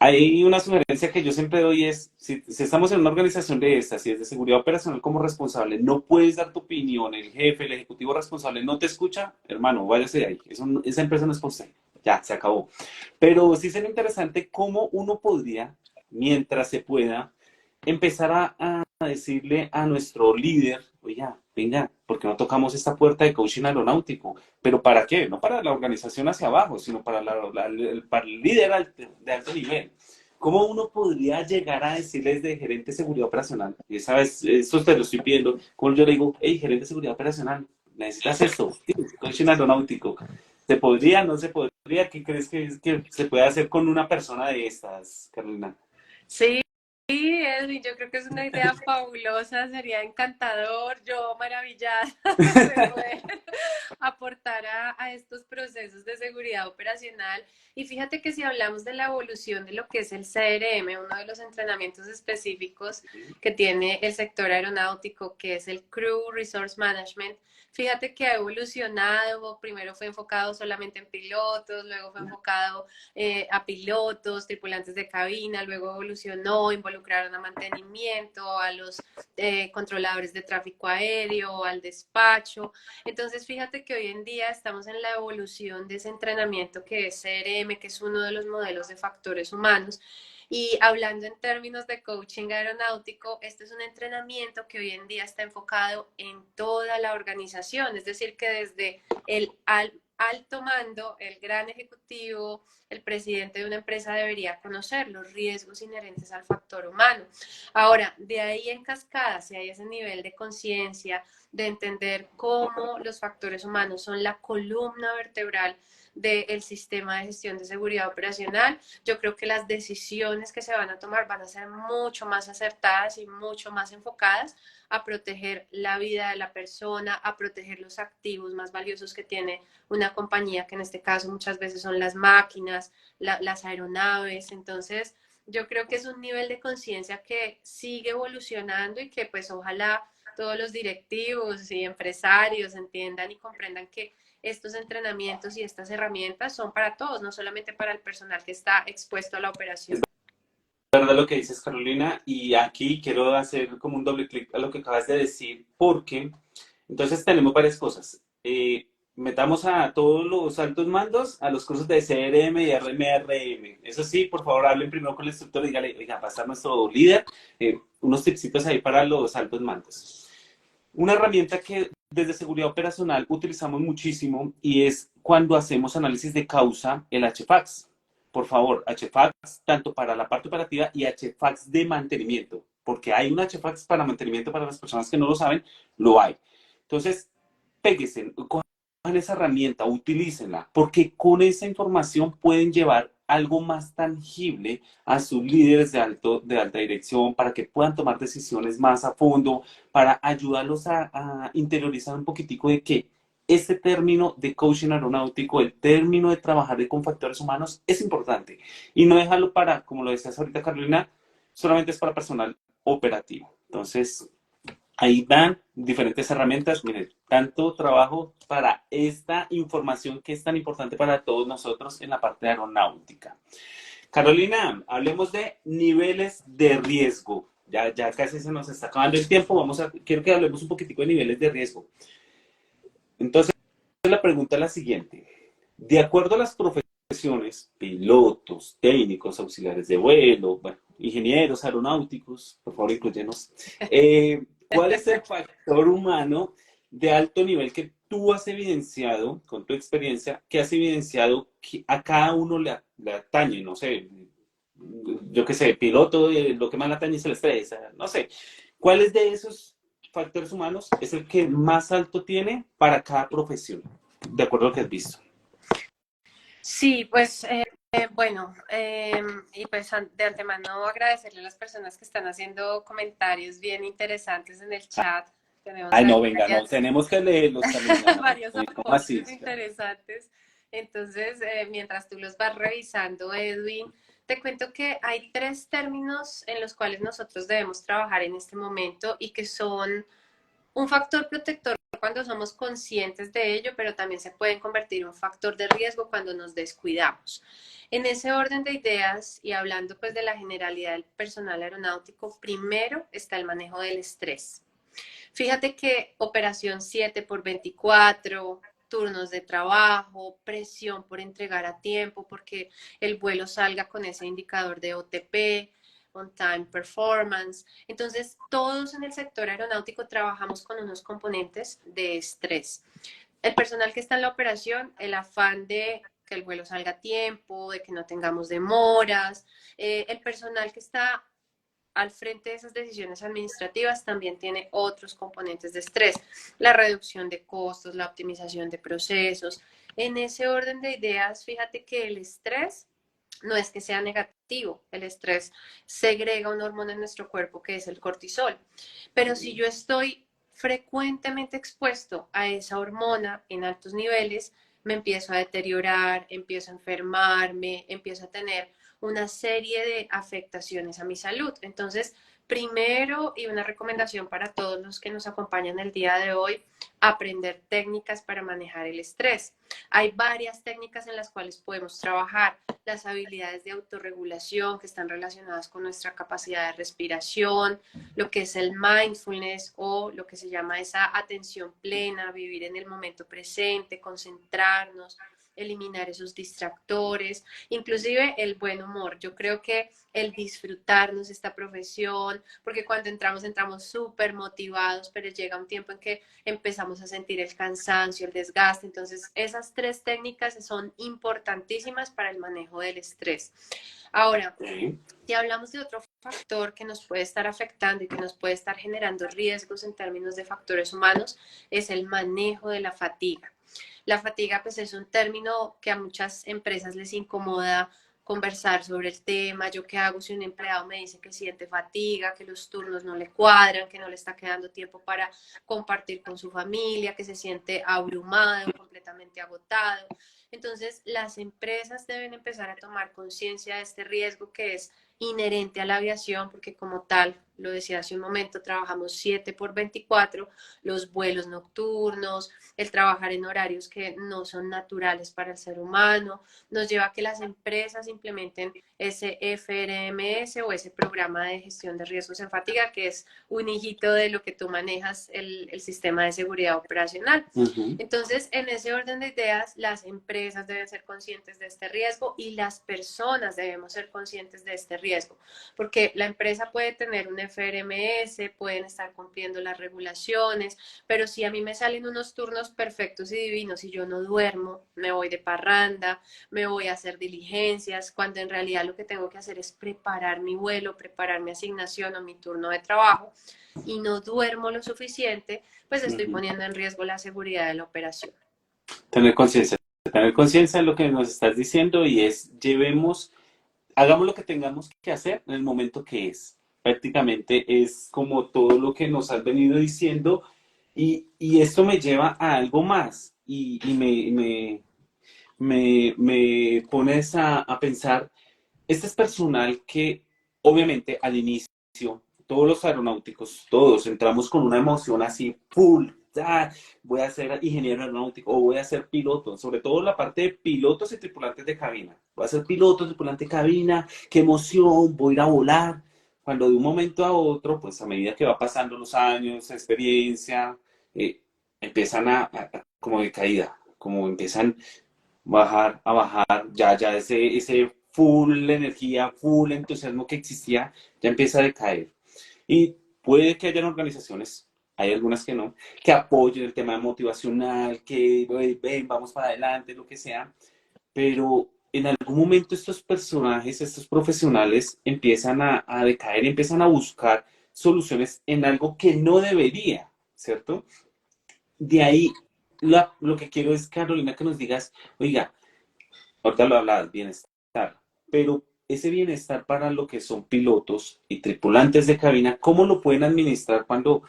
Hay una sugerencia que yo siempre doy es, si estamos en una organización de estas, si es de seguridad operacional como responsable, no puedes dar tu opinión, el jefe, el ejecutivo responsable no te escucha, hermano, váyase de ahí, esa empresa no es para usted, ya, se acabó. Pero sí sería interesante cómo uno podría, mientras se pueda, empezar a decirle a nuestro líder, oye, venga, ¿por qué no tocamos esta puerta de coaching aeronáutico? ¿Pero para qué? No para la organización hacia abajo, sino para el líder de alto nivel. ¿Cómo uno podría llegar a decirles de gerente de seguridad operacional? Y esa vez, esto te lo estoy pidiendo, como yo le digo, hey, gerente de seguridad operacional, necesitas esto, sí, coaching aeronáutico. ¿Se podría, no se podría? ¿Qué crees que se puede hacer con una persona de estas, Carolina? Sí, sí, Edwin, yo creo que es una idea fabulosa, sería encantador, yo maravillada de poder aportar a estos procesos de seguridad operacional. Y fíjate que si hablamos de la evolución de lo que es el CRM, uno de los entrenamientos específicos que tiene el sector aeronáutico, que es el Crew Resource Management, fíjate que ha evolucionado, primero fue enfocado solamente en pilotos, luego fue enfocado a pilotos, tripulantes de cabina, luego evolucionó, involucraron a mantenimiento, a los controladores de tráfico aéreo, al despacho. Entonces, fíjate que hoy en día estamos en la evolución de ese entrenamiento que es CRM, que es uno de los modelos de factores humanos. Y hablando en términos de coaching aeronáutico, este es un entrenamiento que hoy en día está enfocado en toda la organización, es decir, que desde el alto mando, el gran ejecutivo, el presidente de una empresa debería conocer los riesgos inherentes al factor humano. Ahora, de ahí en cascada, si hay ese nivel de conciencia, de entender cómo los factores humanos son la columna vertebral del sistema de gestión de seguridad operacional, yo creo que las decisiones que se van a tomar van a ser mucho más acertadas y mucho más enfocadas a proteger la vida de la persona, a proteger los activos más valiosos que tiene una compañía, que en este caso muchas veces son las máquinas, las aeronaves. Entonces, yo creo que es un nivel de conciencia que sigue evolucionando y que pues ojalá todos los directivos y empresarios entiendan y comprendan que estos entrenamientos y estas herramientas son para todos, no solamente para el personal que está expuesto a la operación. Verdad lo que dices, Carolina, y aquí quiero hacer como un doble clic a lo que acabas de decir, porque entonces tenemos varias cosas. Metamos a todos los altos mandos a los cursos de CRM y RMRM. Eso sí, por favor, hablen primero con el instructor y dígale, oiga, va a estar nuestro líder, unos tipsitos ahí para los altos mandos. Una herramienta que desde seguridad operacional utilizamos muchísimo y es cuando hacemos análisis de causa, el HFAX. Por favor, HFAX tanto para la parte operativa y HFAX de mantenimiento, porque hay un HFAX para mantenimiento para las personas que no lo saben, lo hay. Entonces, péguense, cojan esa herramienta, utilícenla, porque con esa información pueden llevar algo más tangible a sus líderes de alta dirección para que puedan tomar decisiones más a fondo, para ayudarlos a interiorizar un poquitico de que ese término de coaching aeronáutico, el término de trabajar con factores humanos es importante. Y no dejarlo para, como lo decías ahorita, Carolina, solamente es para personal operativo. Entonces, ahí dan diferentes herramientas. Miren, tanto trabajo para esta información que es tan importante para todos nosotros en la parte aeronáutica. Carolina, hablemos de niveles de riesgo. Ya casi se nos está acabando el tiempo. Quiero que hablemos un poquitico de niveles de riesgo. Entonces, la pregunta es la siguiente. De acuerdo a las profesiones, pilotos, técnicos, auxiliares de vuelo, bueno, ingenieros aeronáuticos, por favor, incluyenos, ¿cuál es el factor humano de alto nivel que tú has evidenciado, con tu experiencia, que has evidenciado que a cada uno le atañe? No sé, yo qué sé, piloto, lo que más le atañe es el estrés, no sé. ¿Cuáles de esos factores humanos es el que más alto tiene para cada profesión, de acuerdo a lo que has visto? Sí, pues bueno, y pues de antemano agradecerle a las personas que están haciendo comentarios bien interesantes en el chat. Tenemos Ay, ahí no, venga, no, tenemos que leerlos, Carolina, no, varios ¿cómo así? aportes interesantes. Entonces, mientras tú los vas revisando, Edwin, te cuento que hay tres términos en los cuales nosotros debemos trabajar en este momento y que son un factor protector cuando somos conscientes de ello, pero también se pueden convertir en un factor de riesgo cuando nos descuidamos. En ese orden de ideas y hablando pues de la generalidad del personal aeronáutico, primero está el manejo del estrés. Fíjate que operación 7 por 24, turnos de trabajo, presión por entregar a tiempo, porque el vuelo salga con ese indicador de OTP, On Time Performance. Entonces, todos en el sector aeronáutico trabajamos con unos componentes de estrés. El personal que está en la operación, el afán de que el vuelo salga a tiempo, de que no tengamos demoras, el personal que está al frente de esas decisiones administrativas también tiene otros componentes de estrés, la reducción de costos, la optimización de procesos. En ese orden de ideas, fíjate que el estrés no es que sea negativo, el estrés segrega una hormona en nuestro cuerpo que es el cortisol, pero si yo estoy frecuentemente expuesto a esa hormona en altos niveles, me empiezo a deteriorar, empiezo a enfermarme, empiezo a tener una serie de afectaciones a mi salud. Entonces, primero, y una recomendación para todos los que nos acompañan el día de hoy, aprender técnicas para manejar el estrés. Hay varias técnicas en las cuales podemos trabajar. Las habilidades de autorregulación que están relacionadas con nuestra capacidad de respiración, lo que es el mindfulness o lo que se llama esa atención plena, vivir en el momento presente, concentrarnos, eliminar esos distractores, inclusive el buen humor. Yo creo que el disfrutarnos esta profesión, porque cuando entramos súper motivados, pero llega un tiempo en que empezamos a sentir el cansancio, el desgaste. Entonces, esas tres técnicas son importantísimas para el manejo del estrés. Ahora, Sí. si hablamos de otro factor que nos puede estar afectando y que nos puede estar generando riesgos en términos de factores humanos, es el manejo de la fatiga. La fatiga pues es un término que a muchas empresas les incomoda conversar sobre el tema. ¿Yo qué hago si un empleado me dice que siente fatiga, que los turnos no le cuadran, que no le está quedando tiempo para compartir con su familia, que se siente abrumado, completamente agotado? Entonces, las empresas deben empezar a tomar conciencia de este riesgo que es inherente a la aviación, porque como tal, lo decía hace un momento, trabajamos 7 por 24, los vuelos nocturnos, el trabajar en horarios que no son naturales para el ser humano, nos lleva a que las empresas implementen ese FRMS o ese programa de gestión de riesgos en fatiga, que es un hijito de lo que tú manejas, el sistema de seguridad operacional. Ujú. Entonces, en ese orden de ideas, las empresas deben ser conscientes de este riesgo y las personas debemos ser conscientes de este riesgo, porque la empresa puede tener un FRMS, pueden estar cumpliendo las regulaciones, pero si a mí me salen unos turnos perfectos y divinos y yo no duermo, me voy de parranda, me voy a hacer diligencias, cuando en realidad lo que tengo que hacer es preparar mi vuelo, preparar mi asignación o mi turno de trabajo y no duermo lo suficiente, pues estoy Ujú. poniendo en riesgo la seguridad de la operación. Tener conciencia de lo que nos estás diciendo y es llevemos, hagamos lo que tengamos que hacer en el momento que es. Prácticamente es como todo lo que nos has venido diciendo Y esto me lleva a algo más me pones a pensar, este es personal que obviamente al inicio, todos los aeronáuticos, todos entramos con una emoción así, full, ah, voy a ser ingeniero aeronáutico o voy a ser piloto, sobre todo la parte de pilotos y tripulantes de cabina. Voy a ser piloto, tripulante de cabina, qué emoción, voy a ir a volar. Cuando de un momento a otro, pues a medida que va pasando los años, experiencia, eh, empiezan como de caída, como empiezan a bajar, ya ese full energía, full entusiasmo que existía, ya empieza a decaer. Y puede que hayan organizaciones, hay algunas que no, que apoyen el tema motivacional, que ven, vamos para adelante, lo que sea, pero en algún momento estos personajes, estos profesionales empiezan a decaer, empiezan a buscar soluciones en algo que no debería, ¿cierto? De ahí lo que quiero es, Carolina, que nos digas, oiga, ahorita lo hablabas, bienestar, pero ese bienestar para lo que son pilotos y tripulantes de cabina, ¿cómo lo pueden administrar cuando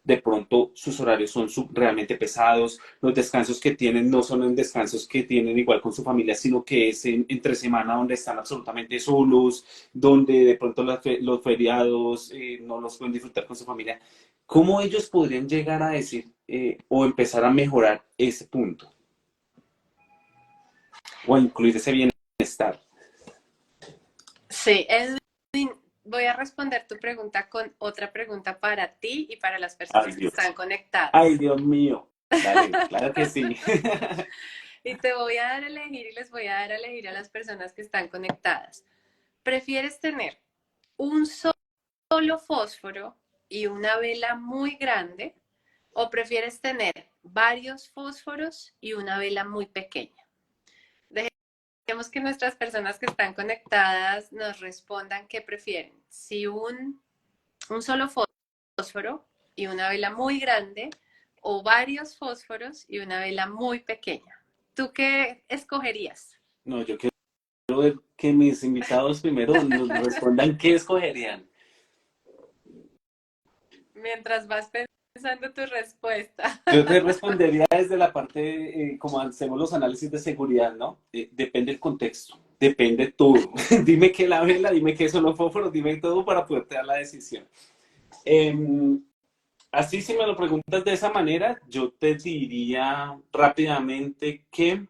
de pronto sus horarios son realmente pesados, los descansos que tienen no son en descansos que tienen igual con su familia, sino que es entre semana donde están absolutamente solos, donde de pronto los feriados no los pueden disfrutar con su familia? ¿Cómo ellos podrían llegar a decir o empezar a mejorar ese punto o a incluir ese bienestar? Sí, Edwin, voy a responder tu pregunta con otra pregunta para ti y para las Ay, personas que Dios. están Ay, conectadas. Dios mío. Dale, claro que sí. Y te voy a dar a elegir y les voy a dar a elegir a las personas que están conectadas. ¿Prefieres tener un solo fósforo y una vela muy grande o prefieres tener varios fósforos y una vela muy pequeña? Dejemos que nuestras personas que están conectadas nos respondan qué prefieren. Si un solo fósforo y una vela muy grande o varios fósforos y una vela muy pequeña. ¿Tú qué escogerías? No, yo quiero ver que mis invitados primero nos respondan qué escogerían. Mientras vas pensando tu respuesta. Yo te respondería desde la parte, como hacemos los análisis de seguridad, ¿no? Depende del contexto, depende todo. Dime qué la vela, dime qué son los fósforos, dime todo para poder dar la decisión. Em, Así, si me lo preguntas de esa manera, yo te diría rápidamente que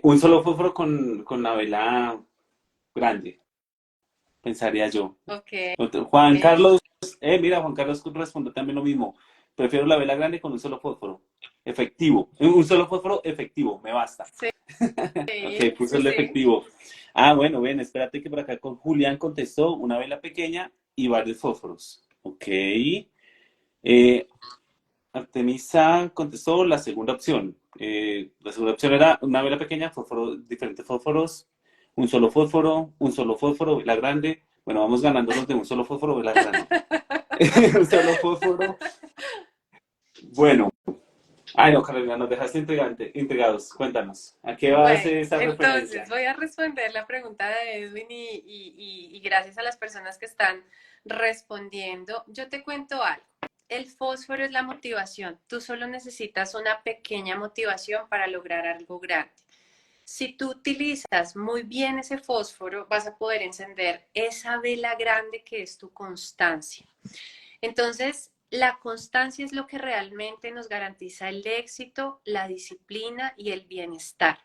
un solo fósforo con la vela grande, pensaría yo. Ok. Juan Carlos, mira, Juan Carlos respondió también lo mismo. Prefiero la vela grande con un solo fósforo. Efectivo. Un solo fósforo efectivo, me basta. Sí, Ok, puso sí, el sí. efectivo. Ah, bueno, ven, espérate que por acá con Julián contestó una vela pequeña y varios fósforos. Ok. Artemisa contestó la segunda opción. La segunda opción era una vela pequeña, diferentes fósforos, un solo fósforo, vela grande. Bueno, vamos ganando los de un solo fósforo, vela grande. Un solo fósforo. Bueno, ay no, Carolina, nos dejaste intrigados. Cuéntanos, ¿a qué va Bueno, esa entonces referencia? voy a responder la pregunta de Edwin y gracias a las personas que están respondiendo, yo te cuento algo. El fósforo es la motivación. Tú solo necesitas una pequeña motivación para lograr algo grande. Si tú utilizas muy bien ese fósforo, vas a poder encender esa vela grande que es tu constancia. Entonces, la constancia es lo que realmente nos garantiza el éxito, la disciplina y el bienestar.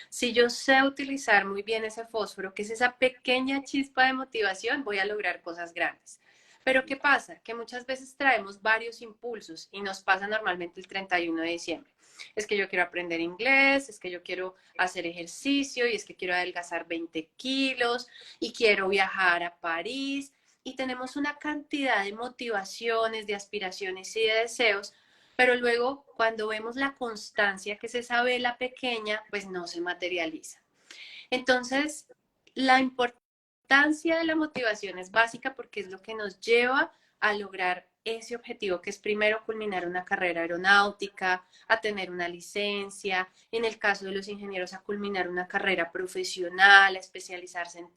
Si yo sé utilizar muy bien ese fósforo, que es esa pequeña chispa de motivación, voy a lograr cosas grandes. Pero ¿qué pasa? Que muchas veces traemos varios impulsos y nos pasa normalmente el 31 de diciembre. Es que yo quiero aprender inglés, es que yo quiero hacer ejercicio y es que quiero adelgazar 20 kilos y quiero viajar a París y tenemos una cantidad de motivaciones, de aspiraciones y de deseos, pero luego cuando vemos la constancia, que es esa vela pequeña, pues no se materializa. Entonces, la importancia de la motivación es básica porque es lo que nos lleva a lograr ese objetivo que es primero culminar una carrera aeronáutica, a tener una licencia, en el caso de los ingenieros a culminar una carrera profesional, a especializarse en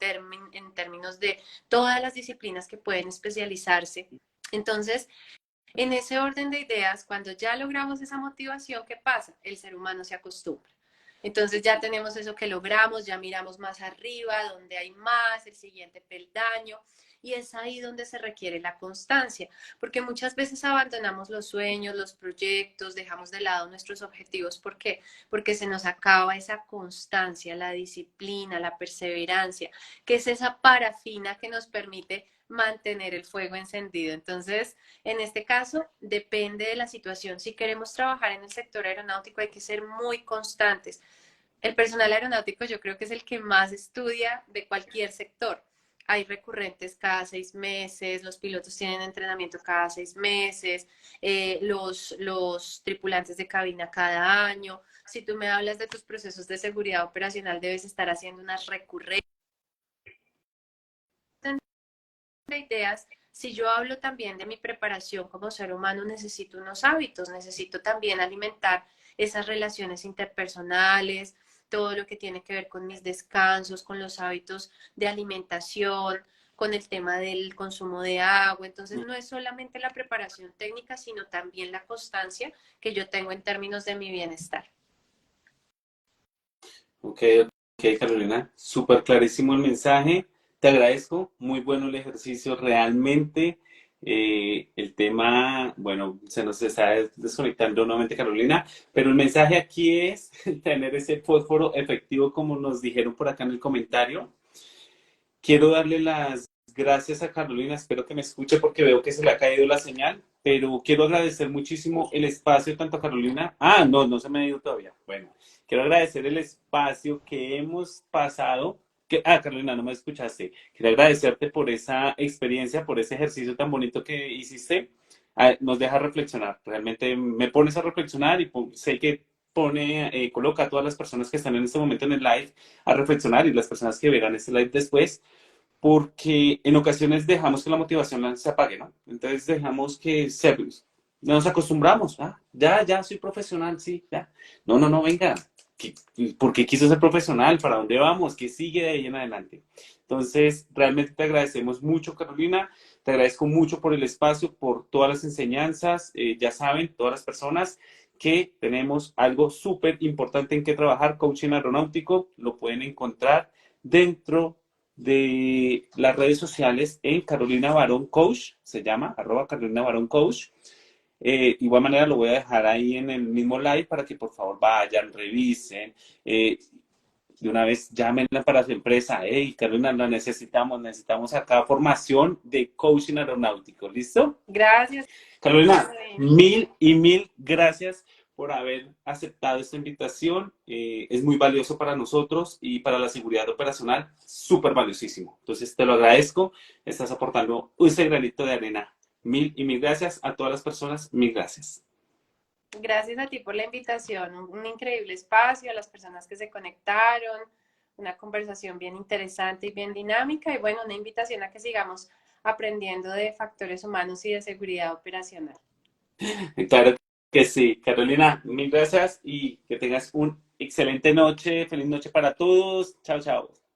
términos de todas las disciplinas que pueden especializarse. Entonces, En ese orden de ideas, cuando ya logramos esa motivación, ¿qué pasa? El ser humano se acostumbra. Entonces ya tenemos eso que logramos, ya miramos más arriba, donde hay más, el siguiente peldaño, y es ahí donde se requiere la constancia, porque muchas veces abandonamos los sueños, los proyectos, dejamos de lado nuestros objetivos. ¿Por qué? Porque se nos acaba esa constancia, la disciplina, la perseverancia, que es esa parafina que nos permite mantener el fuego encendido. Entonces, en este caso, depende de la situación. Si queremos trabajar en el sector aeronáutico, hay que ser muy constantes. El personal aeronáutico yo creo que es el que más estudia de cualquier sector. Hay recurrentes cada 6 meses, los pilotos tienen entrenamiento cada 6 meses, los tripulantes de cabina cada año. Si tú me hablas de tus procesos de seguridad operacional, debes estar haciendo unas recurrencias de ideas. Si yo hablo también de mi preparación como ser humano, necesito unos hábitos, necesito también alimentar esas relaciones interpersonales, todo lo que tiene que ver con mis descansos, con los hábitos de alimentación, con el tema del consumo de agua. Entonces, no es solamente la preparación técnica, sino también la constancia que yo tengo en términos de mi bienestar. Ok, ok, Carolina, súper clarísimo el mensaje. Te agradezco, muy bueno el ejercicio realmente. El tema, bueno, se nos está desconectando nuevamente Carolina, pero el mensaje aquí es tener ese fósforo efectivo como nos dijeron por acá en el comentario. Quiero darle las gracias a Carolina, espero que me escuche porque veo que se le ha caído la señal, pero quiero agradecer muchísimo el espacio tanto a Carolina. Ah, no, no se me ha ido todavía. Bueno, quiero agradecer el espacio que hemos pasado. Carolina, no me escuchaste. Quiero agradecerte por esa experiencia, por ese ejercicio tan bonito que hiciste. Nos deja reflexionar. Realmente me pones a reflexionar y sé que coloca a todas las personas que están en este momento en el live a reflexionar y las personas que verán este live después porque en ocasiones dejamos que la motivación se apague, ¿no? Entonces dejamos que nos acostumbramos, ¿ah? Ya soy profesional, sí, ya. No, no, no, venga, ¿qué- ¿por qué quiso ser profesional? ¿Para dónde vamos? ¿Qué sigue de ahí en adelante? Entonces, realmente te agradecemos mucho, Carolina, te agradezco mucho por el espacio, por todas las enseñanzas, ya saben, todas las personas que tenemos algo súper importante en que trabajar, coaching aeronáutico, lo pueden encontrar dentro de las redes sociales en Carolina Barón Coach, se llama, @Carolina Barón Coach. Igual manera lo voy a dejar ahí en el mismo live para que por favor vayan, revisen. De una vez llámenla para su empresa. Hey, Carolina, la necesitamos acá formación de coaching aeronáutico. ¿Listo? Gracias. Carolina, mil y mil gracias por haber aceptado esta invitación. Es muy valioso para nosotros y para la seguridad operacional, súper valiosísimo. Entonces, te lo agradezco. Estás aportando ese granito de arena. Mil y mil gracias a todas las personas. Mil gracias. Gracias a ti por la invitación, un increíble espacio, a las personas que se conectaron, una conversación bien interesante y bien dinámica y bueno, una invitación a que sigamos aprendiendo de factores humanos y de seguridad operacional. Claro que sí. Carolina, mil gracias y que tengas una excelente noche. Feliz noche para todos. Chao, chao.